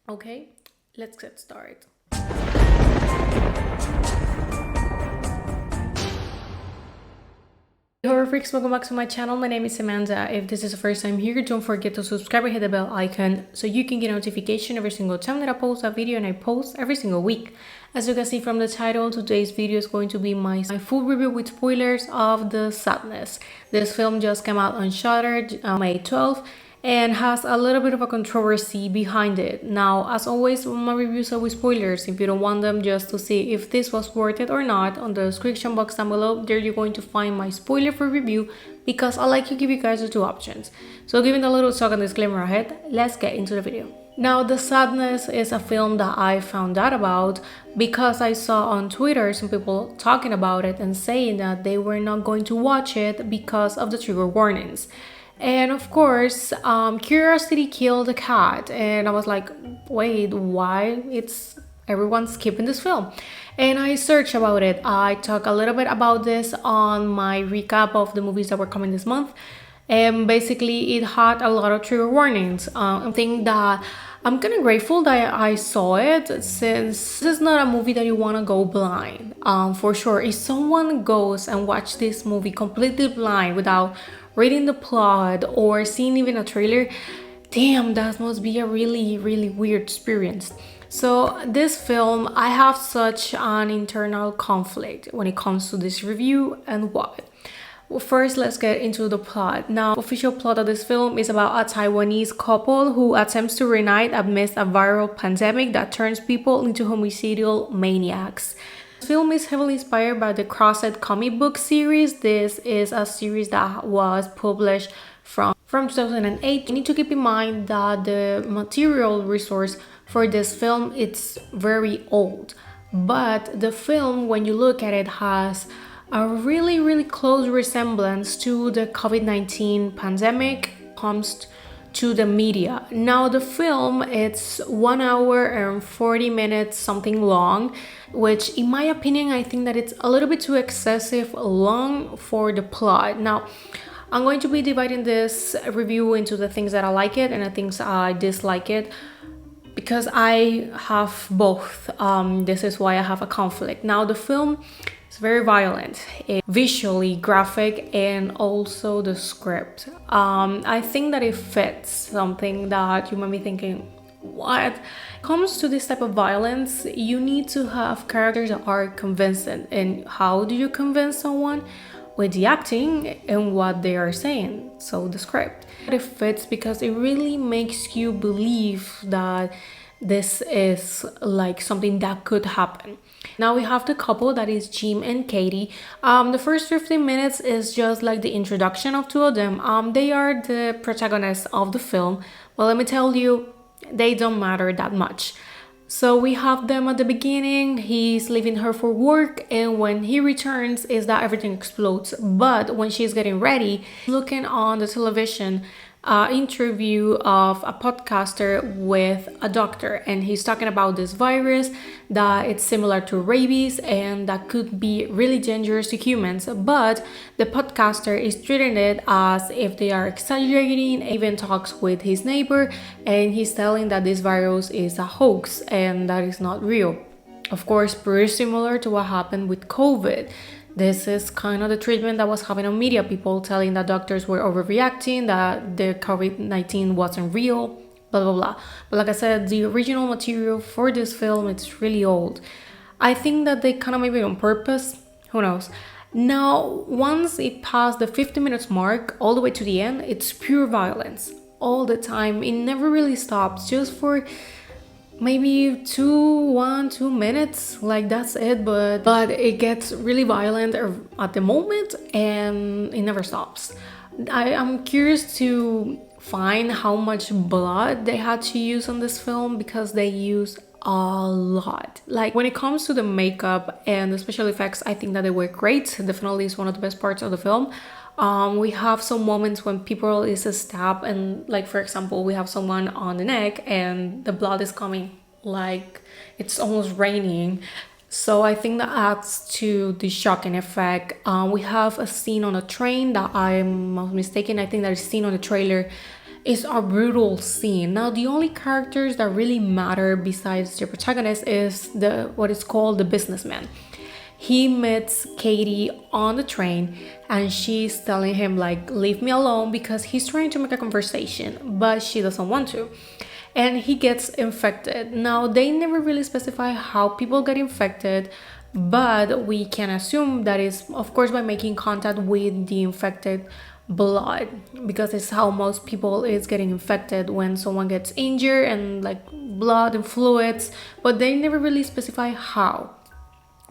Okay, let's get started. Horror freaks, welcome back to my channel. My name is Amanda. If this is the first time here, don't forget to subscribe and hit the bell icon so you can get a notification every single time that I post a video, and I post every single week. As you can see from the title, today's video is going to be my full review with spoilers of The Sadness. This film just came out on Shudder May 12th and has a little bit of a controversy behind it. Now, as always, my reviews are with spoilers. If you don't want them just to see if this was worth it or not, on the description box down below, there you're going to find my spoiler for review, because I like to give you guys the two options. So giving a little talk and disclaimer ahead, let's get into the video. Now, The Sadness is a film that I found out about because I saw on Twitter some people talking about it and saying that they were not going to watch it because of the trigger warnings. And of course, curiosity killed the cat, and I was like, wait, why it's everyone's skipping this film? And I searched about it. I talked a little bit about this on my recap of the movies that were coming this month, and basically it had a lot of trigger warnings. I think that I'm kind of grateful that I saw it, since this is not a movie that you want to go blind. For sure, if someone goes and watch this movie completely blind without reading the plot or seeing even a trailer, damn, that must be a really weird experience. So this film, I have such an internal conflict when it comes to this review, and why. Well, first, let's get into the plot. Now, official plot of this film is about a Taiwanese couple who attempts to reunite amidst a viral pandemic that turns people into homicidal maniacs. The film is heavily inspired by the Crossed comic book series. This is a series that was published from 2008. You need to keep in mind that the material resource for this film, it's very old. But the film, when you look at it, has a really close resemblance to the COVID-19 pandemic comes to the media. Now, the film, it's 1 hour and 40 minutes something long, which in my opinion, I think that it's a little bit too excessive long for the plot. Now, I'm going to be dividing this review into the things that I like it and the things I dislike it, because I have both. This is why I have a conflict. Now, the film is very violent, visually graphic, and also the script. I think that it fits something that you might be thinking, what? When it comes to this type of violence, you need to have characters that are convincing. And how do you convince someone? With the acting and what they are saying, so the script. It fits because it really makes you believe that this is like something that could happen. Now we have the couple that is Jim and Katie. The first 15 minutes is just like the introduction of two of them. They are the protagonists of the film, but let me tell you, they don't matter that much. So we have them at the beginning, he's leaving her for work, and when he returns is that everything explodes. But when she's getting ready, looking on the television, interview of a podcaster with a doctor, and he's talking about this virus that it's similar to rabies and that could be really dangerous to humans, but the podcaster is treating it as if they are exaggerating, even talks with his neighbor, and he's telling that this virus is a hoax and that is not real. Of course, pretty similar to what happened with COVID. This is kind of the treatment that was happening on media, people telling that doctors were overreacting, that the COVID-19 wasn't real, blah blah blah. But like I said, the original material for this film, it's really old. I think that they kind of made it on purpose, who knows. Now, once it passed the 50 minutes mark all the way to the end, it's pure violence all the time. It never really stops, just for maybe 2 minutes, like that's it, but it gets really violent at the moment, and it never stops. I am curious to find how much blood they had to use on this film, because they use a lot. Like, when it comes to the makeup and the special effects, I think that they were great. Definitely is one of the best parts of the film. We have some moments when people is stabbed, and like, for example, we have someone on the neck and the blood is coming like it's almost raining. So I think that adds to the shocking effect. We have a scene on a train that I'm not mistaken, I think that is seen on the trailer, It's a brutal scene. Now, the only characters that really matter besides the protagonist is the what is called the businessman. He meets Katie on the train and she's telling him like leave me alone because he's trying to make a conversation, but she doesn't want to. And he gets infected. Now, they never really specify how people get infected, but we can assume that is of course by making contact with the infected blood, because it's how most people is getting infected when someone gets injured and like blood and fluids, but they never really specify how.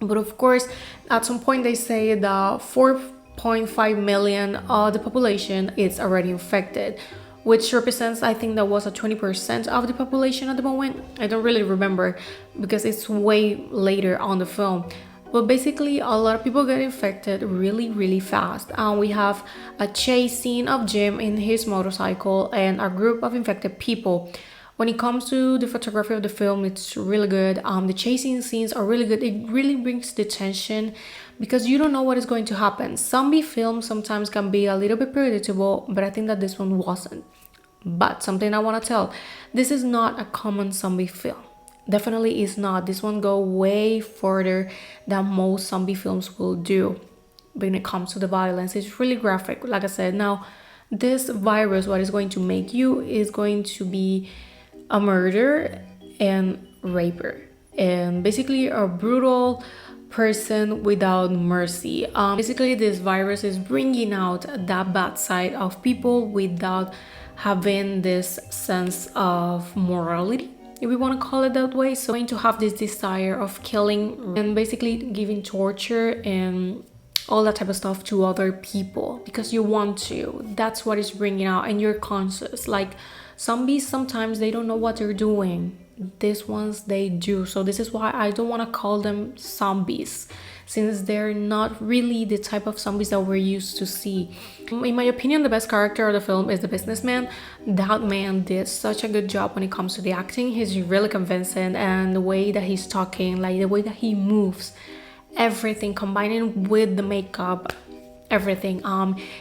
But of course, at some point they say that 4.5 million of the population is already infected, which represents, I think that was a 20% of the population at the moment. I don't really remember because it's way later on the film. But basically, a lot of people get infected really, really fast. We have a chase scene of Jim in his motorcycle and a group of infected people. When it comes to the photography of the film, it's really good. The chasing scenes are really good. It really brings the tension because you don't know what is going to happen. Zombie films sometimes can be a little bit predictable, but I think that this one wasn't. But something I want to tell, this is not a common zombie film. Definitely is not. This one go way further than most zombie films will do when it comes to the violence. It's really graphic, like I said. Now, this virus, what is going to make you is going to be a murderer and raper, and basically a brutal person without mercy. Basically, this virus is bringing out that bad side of people without having this sense of morality, if we want to call it that way. So going to have this desire of killing and basically giving torture and all that type of stuff to other people because you want to. That's what is bringing out, and you're conscious. Like zombies, sometimes they don't know what they're doing. These ones, they do. So this is why I don't want to call them zombies, since they're not really the type of zombies that we're used to see. In my opinion, the best character of the film is the businessman. That man did such a good job when it comes to the acting. He's really convincing, and the way that he's talking, like the way that he moves, everything combining with the makeup, everything.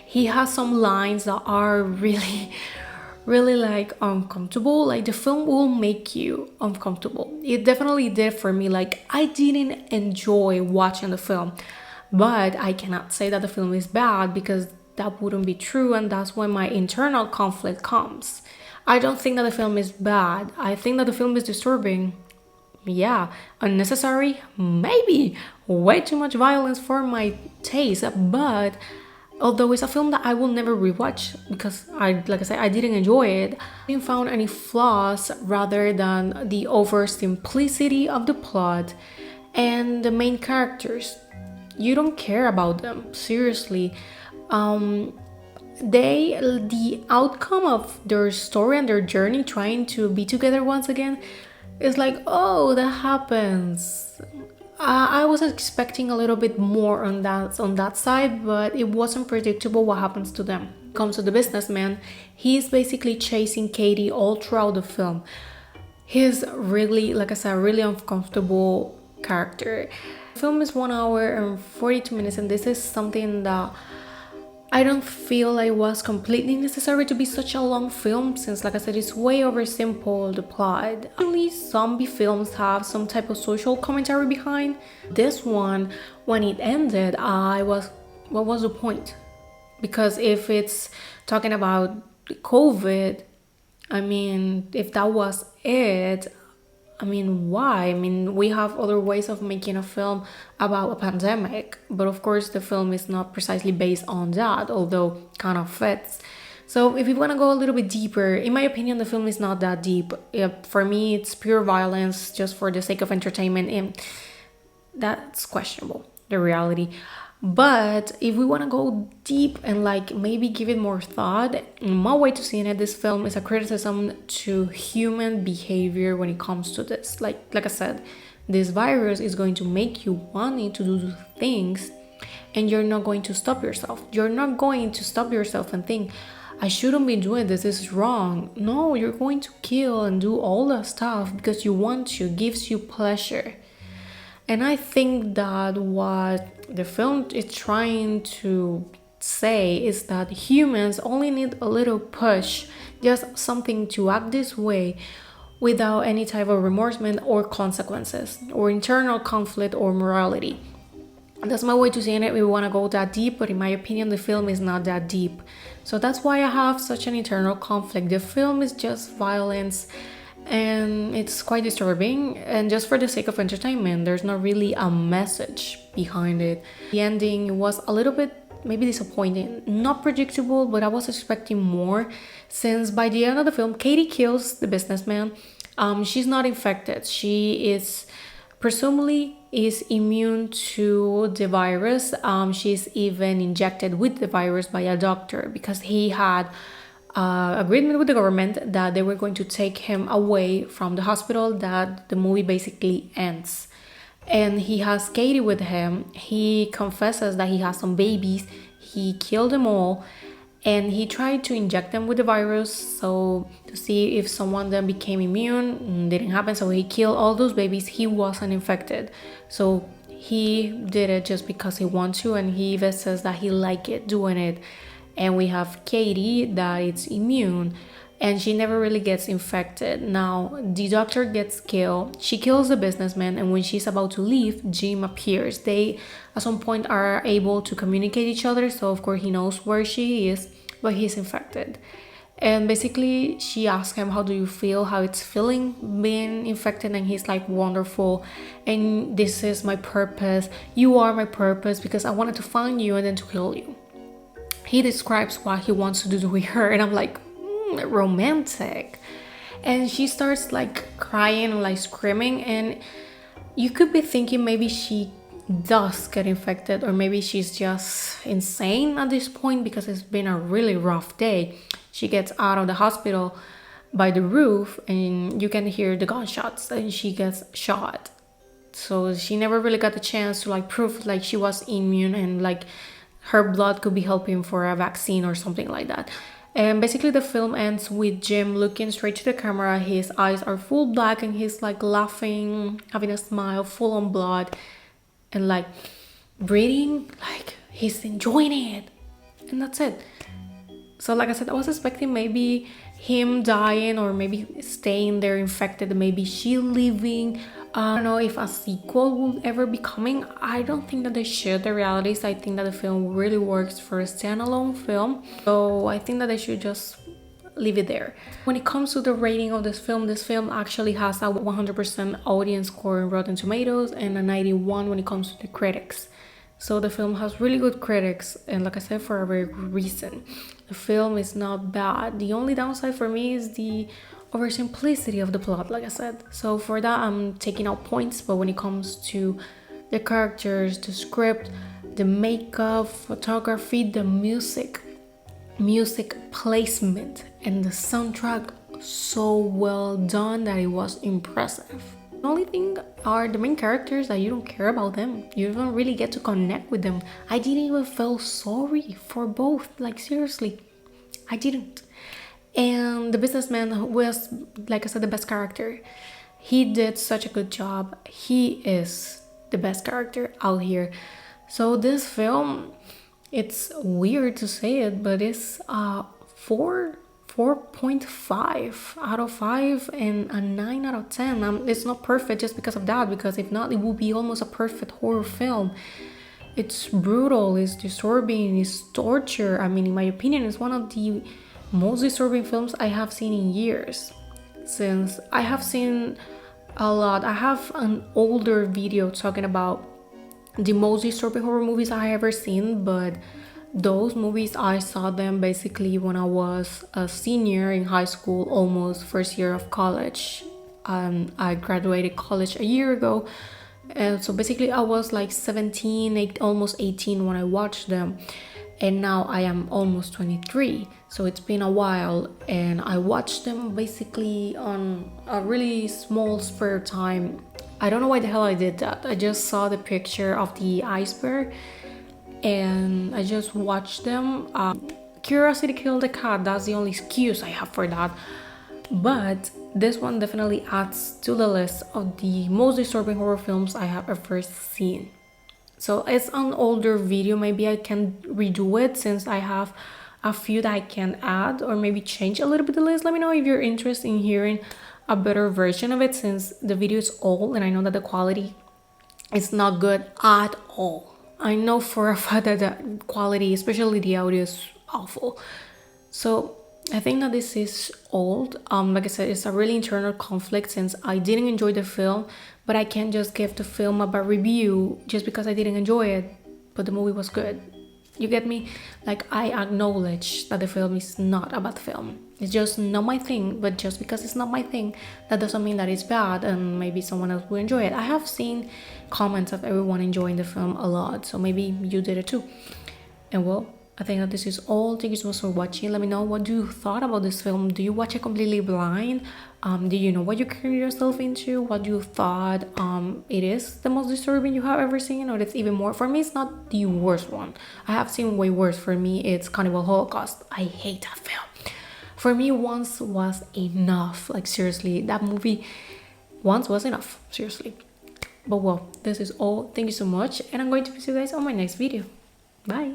He has some lines that are really like uncomfortable. Like the film will make you uncomfortable. It definitely did for me. Like I didn't enjoy watching the film, but I cannot say that the film is bad because that wouldn't be true, and that's when my internal conflict comes. I don't think that the film is bad. I think that the film is disturbing. Yeah, unnecessary, maybe way too much violence for my taste, but although it's a film that I will never rewatch because like I said, I didn't enjoy it. I didn't found any flaws rather than the oversimplicity of the plot and the main characters. You don't care about them, seriously. The outcome of their story and their journey trying to be together once again is like, oh, that happens. I was expecting a little bit more on that side, but it wasn't predictable what happens to them. Comes to the businessman, he's basically chasing Katie all throughout the film. He's really, like I said, really uncomfortable character. The film is 1 hour and 42 minutes, and this is something that I don't feel like was completely necessary to be such a long film, since like I said, it's way over simple, the plot. Usually zombie films have some type of social commentary behind. This one, when it ended, what was the point? Because if it's talking about COVID, I mean, if that was it, I mean, why? I mean, we have other ways of making a film about a pandemic, but of course the film is not precisely based on that, although kind of fits. So if you want to go a little bit deeper, in my opinion, the film is not that deep. For me, it's pure violence just for the sake of entertainment, and that's questionable, the reality. But if we want to go deep and like maybe give it more thought, my way to seeing it, this film is a criticism to human behavior when it comes to this. Like I said, this virus is going to make you wanting to do things, and you're not going to stop yourself. You're not going to stop yourself and think, I shouldn't be doing this, this is wrong. No, you're going to kill and do all that stuff because you want to, gives you pleasure. And I think that what the film is trying to say is that humans only need a little push just something to act this way without any type of remorsement or consequences or internal conflict or morality. That's my way to saying it. We want to go that deep, but in my opinion, the film is not that deep. So that's why I have such an internal conflict. The film is just violence and it's quite disturbing, and just for the sake of entertainment. There's not really a message behind it. The ending was a little bit maybe disappointing, not predictable, but I was expecting more, since by the end of the film Katie kills the businessman. She's not infected. She is presumably is immune to the virus. She's even injected with the virus by a doctor because he had agreement with the government that they were going to take him away from the hospital, that the movie basically ends. And he has Katie with him. He confesses that he has some babies. He killed them all, and he tried to inject them with the virus so to see if someone then became immune. Didn't happen, so he killed all those babies. He wasn't infected, so he did it just because he wants to, and he even says that he liked it doing it. And we have Katie that is immune, and she never really gets infected. Now the doctor gets killed. She kills the businessman, and when she's about to leave, Jim appears. They at some point are able to communicate each other, so of course he knows where she is, but he's infected. And basically she asks him, how do you feel, how it's feeling being infected? And he's like, wonderful, and this is my purpose. You are my purpose, because I wanted to find you and then to kill you. He describes what he wants to do with her, and I'm like, romantic. And she starts like crying and like screaming, and you could be thinking maybe she does get infected, or maybe she's just insane at this point because it's been a really rough day. She gets out of the hospital by the roof, and you can hear the gunshots, and she gets shot. So she never really got the chance to like prove like she was immune, and like her blood could be helping for a vaccine or something like that. And basically the film ends with Jim looking straight to the camera. His eyes are full black, and he's like laughing, having a smile, full on blood, and like breathing like he's enjoying it. And that's it. So like I said, I was expecting maybe him dying, or maybe staying there infected, maybe she leaving. I don't know if a sequel will ever be coming. I don't think that they should. The reality is I think that the film really works for a standalone film, so I think that they should just leave it there. When it comes to the rating of this film actually has a 100% audience score in Rotten Tomatoes and a 91 when it comes to the critics. So the film has really good critics, and like I said, for a very good reason. The film is not bad. The only downside for me is the oversimplicity of the plot, like I said. So for that, I'm taking out points. But when it comes to the characters, the script, the makeup, photography, the music placement, and the soundtrack, so well done that it was impressive. The only thing are the main characters, that you don't care about them. You don't really get to connect with them. I didn't even feel sorry for both. Like seriously, I didn't. And the businessman was, like I said, the best character. He did such a good job. He is the best character out here. So this film, it's weird to say it, but it's 4.5 out of 5 and a 9 out of 10. It's not perfect just because of that, because if not, it would be almost a perfect horror film. It's brutal, it's disturbing, it's torture. I mean, in my opinion, it's one of the most disturbing films I have seen in years. Since I have seen a lot. I have an older video talking about the most disturbing horror movies I ever seen, but those movies I saw them basically when I was a senior in high school, almost first year of college. I graduated college a year ago, and so basically I was like 17, almost 18 when I watched them, and now I am almost 23, so it's been a while, and I watched them basically on a really small spare time. I don't know why the hell I did that. I just saw the picture of the iceberg and I just watched them. Curiosity killed the cat, that's the only excuse I have for that. But this one definitely adds to the list of the most disturbing horror films I have ever seen. So it's an older video, maybe I can redo it since I have a few that I can add or maybe change a little bit the list. Let me know if you're interested in hearing a better version of it, since the video is old and I know that the quality is not good at all. I know for a fact that the quality, especially the audio, is awful. So I think that this is old. Like I said, it's a really internal conflict since I didn't enjoy the film, but I can't just give the film a bad review just because I didn't enjoy it, but the movie was good. You get me? Like, I acknowledge that the film is not a bad film. It's just not my thing, but just because it's not my thing, that doesn't mean that it's bad and maybe someone else will enjoy it. I have seen comments of everyone enjoying the film a lot, so maybe you did it too. And well, I think that this is all. Thank you so much for watching. Let me know what you thought about this film. Do you watch it completely blind? Do you know what you're getting yourself into? What you thought it is the most disturbing you have ever seen, or it's even more? For me, it's not the worst one. I have seen way worse. For me, it's Cannibal Holocaust. I hate that film. For me, once was enough. Like, seriously, that movie once was enough. Seriously. But well, this is all. Thank you so much, and I'm going to see you guys on my next video. Bye.